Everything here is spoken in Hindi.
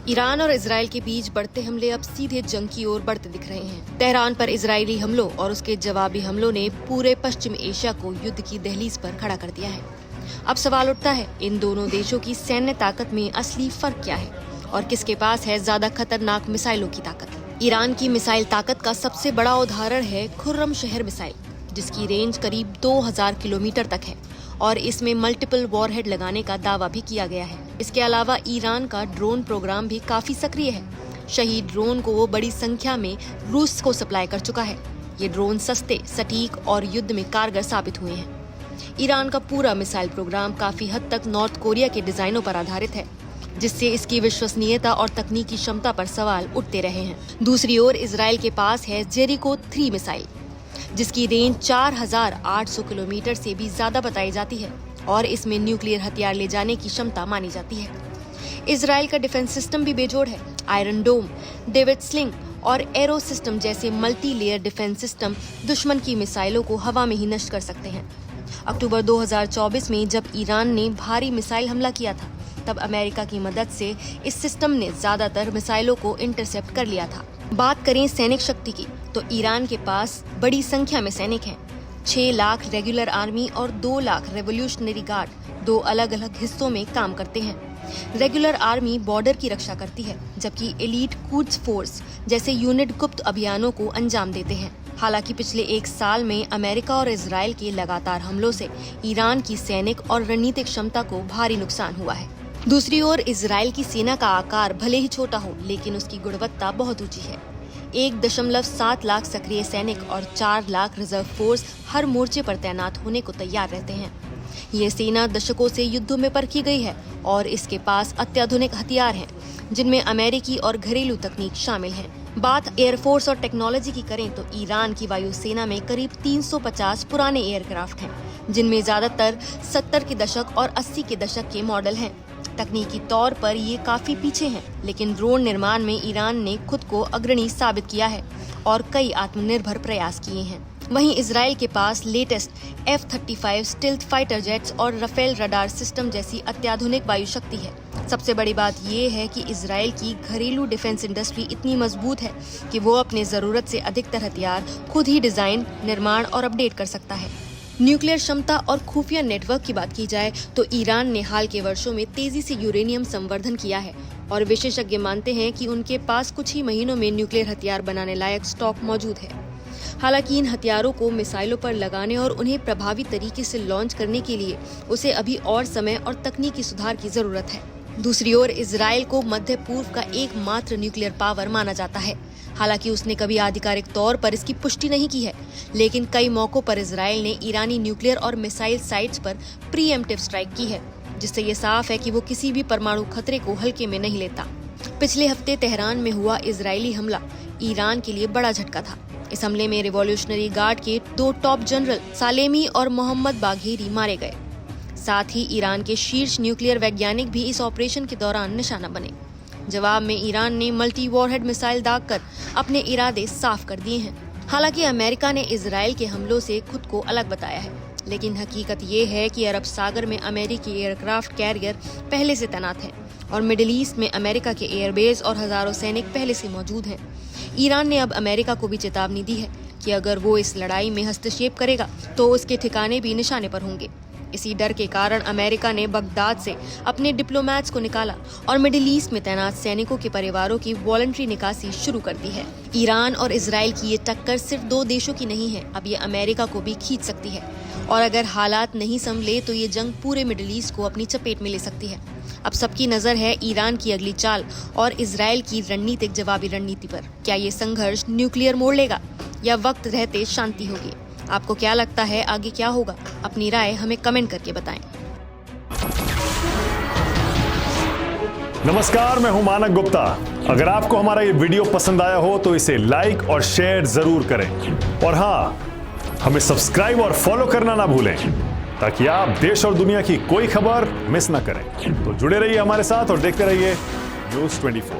ईरान और इजराइल के बीच बढ़ते हमले अब सीधे जंग की ओर बढ़ते दिख रहे हैं। तेहरान पर इजरायली हमलों और उसके जवाबी हमलों ने पूरे पश्चिम एशिया को युद्ध की दहलीज पर खड़ा कर दिया है। अब सवाल उठता है, इन दोनों देशों की सैन्य ताकत में असली फर्क क्या है और किसके पास है ज्यादा खतरनाक मिसाइलों की ताकत। ईरान की मिसाइल ताकत का सबसे बड़ा उदाहरण है खुर्रम शहर मिसाइल, जिसकी रेंज करीब 2000 किलोमीटर तक है और इसमें मल्टीपल वॉरहेड लगाने का दावा भी किया गया है। इसके अलावा ईरान का ड्रोन प्रोग्राम भी काफी सक्रिय है। शहीद ड्रोन को वो बड़ी संख्या में रूस को सप्लाई कर चुका है। ये ड्रोन सस्ते, सटीक और युद्ध में कारगर साबित हुए हैं। ईरान का पूरा मिसाइल प्रोग्राम काफी हद तक नॉर्थ कोरिया के डिजाइनों पर आधारित है, जिससे इसकी विश्वसनीयता और तकनीकी क्षमता पर सवाल उठते रहे हैं। दूसरी ओर इजराइल के पास है जेरिको 3 मिसाइल, जिसकी रेंज 4800 किलोमीटर से भी ज्यादा बताई जाती है और इसमें न्यूक्लियर हथियार ले जाने की क्षमता मानी जाती है। इजराइल का डिफेंस सिस्टम भी बेजोड़ है। आयरन डोम, डेविड स्लिंग और एरो सिस्टम जैसे मल्टी लेयर डिफेंस सिस्टम दुश्मन की मिसाइलों को हवा में ही नष्ट कर सकते हैं। अक्टूबर 2024 में जब ईरान ने भारी मिसाइल हमला किया था, तब अमेरिका की मदद से इस सिस्टम ने ज्यादातर मिसाइलों को इंटरसेप्ट कर लिया था। बात करें सैनिक शक्ति की, तो ईरान के पास बड़ी संख्या में सैनिक हैं। 6 लाख रेगुलर आर्मी और 2 लाख रेवोल्यूशनरी गार्ड 2 अलग अलग हिस्सों में काम करते हैं। रेगुलर आर्मी बॉर्डर की रक्षा करती है, जबकि एलीट क्वाड्स फोर्स जैसे यूनिट गुप्त अभियानों को अंजाम देते हैं। हालांकि पिछले 1 साल में अमेरिका और इजराइल के लगातार हमलों से ईरान की सैनिक और रणनीतिक क्षमता को भारी नुकसान हुआ है। दूसरी ओर इजराइल की सेना का आकार भले ही छोटा हो, लेकिन उसकी गुणवत्ता बहुत ऊंची है। 1.7 लाख सक्रिय सैनिक और 4 लाख रिजर्व फोर्स हर मोर्चे पर तैनात होने को तैयार रहते हैं। ये सेना दशकों से युद्धों में परखी गई है और इसके पास अत्याधुनिक हथियार हैं, जिनमें अमेरिकी और घरेलू तकनीक शामिल है। बात एयरफोर्स और टेक्नोलॉजी की करें तो ईरान की वायुसेना में करीब 350 पुराने एयरक्राफ्ट हैं, जिनमें ज्यादातर 70 के दशक और 80 के दशक के मॉडल हैं। तकनीकी तौर पर ये काफी पीछे हैं, लेकिन ड्रोन निर्माण में ईरान ने खुद को अग्रणी साबित किया है और कई आत्मनिर्भर प्रयास किए हैं। वहीं इजराइल के पास latest F-35 stealth fighter jets और राफेल रडार सिस्टम जैसी अत्याधुनिक वायु शक्ति है। सबसे बड़ी बात ये है कि इजराइल की घरेलू डिफेंस इंडस्ट्री इतनी मजबूत है कि वो अपने जरूरत से अधिकतर हथियार खुद ही डिजाइन, निर्माण और अपडेट कर सकता है। न्यूक्लियर क्षमता और खुफिया नेटवर्क की बात की जाए तो ईरान ने हाल के वर्षों में तेजी से यूरेनियम संवर्धन किया है और विशेषज्ञ मानते हैं कि उनके पास कुछ ही महीनों में न्यूक्लियर हथियार बनाने लायक स्टॉक मौजूद है। हालांकि इन हथियारों को मिसाइलों पर लगाने और उन्हें प्रभावी तरीके से लॉन्च करने के लिए उसे अभी और समय और तकनीकी सुधार की जरूरत है। दूसरी ओर इजराइल को मध्य पूर्व का एकमात्र न्यूक्लियर पावर माना जाता है। हालांकि उसने कभी आधिकारिक तौर पर इसकी पुष्टि नहीं की है, लेकिन कई मौकों पर इजराइल ने ईरानी न्यूक्लियर और मिसाइल साइट्स पर प्रीएम्प्टिव स्ट्राइक की है, जिससे ये साफ है कि वो किसी भी परमाणु खतरे को हल्के में नहीं लेता। पिछले हफ्ते तेहरान में हुआ इजरायली हमला ईरान के लिए बड़ा झटका था। इस हमले में रिवॉल्यूशनरी गार्ड के 2 टॉप जनरल सालेमी और मोहम्मद बाघेरी मारे गए। साथ ही ईरान के शीर्ष न्यूक्लियर वैज्ञानिक भी इस ऑपरेशन के दौरान निशाना बने। जवाब में ईरान ने मल्टी वॉरहेड मिसाइल दागकर अपने इरादे साफ कर दिए हैं। हालांकि अमेरिका ने इजराइल के हमलों से खुद को अलग बताया है, लेकिन हकीकत ये है कि अरब सागर में अमेरिकी एयरक्राफ्ट कैरियर पहले से तैनात हैं और मिडिल ईस्ट में अमेरिका के एयरबेस और हजारों सैनिक पहले से मौजूद हैं। ईरान ने अब अमेरिका को भी चेतावनी दी है कि अगर वो इस लड़ाई में हस्तक्षेप करेगा तो उसके ठिकाने भी निशाने पर होंगे। इसी डर के कारण अमेरिका ने बगदाद से अपने डिप्लोमैट्स को निकाला और मिडिल ईस्ट में तैनात सैनिकों के परिवारों की वॉलंटरी निकासी शुरू कर दी है। ईरान और इजराइल की ये टक्कर सिर्फ 2 देशों की नहीं है, अब ये अमेरिका को भी खींच सकती है और अगर हालात नहीं संभले तो ये जंग पूरे मिडिल ईस्ट को अपनी चपेट में ले सकती है। अब सबकी नजर है ईरान की अगली चाल और इजराइल की रणनीतिक जवाबी रणनीति पर। क्या ये संघर्ष न्यूक्लियर मोड़ लेगा या वक्त रहते शांति होगी? आपको क्या लगता है, आगे क्या होगा? अपनी राय हमें कमेंट करके बताएं। नमस्कार, मैं हूं मानक गुप्ता। अगर आपको हमारा ये वीडियो पसंद आया हो तो इसे लाइक और शेयर जरूर करें और हाँ, हमें सब्सक्राइब और फॉलो करना ना भूलें, ताकि आप देश और दुनिया की कोई खबर मिस ना करें। तो जुड़े रहिए हमारे साथ और देखते रहिए न्यूज़ 24।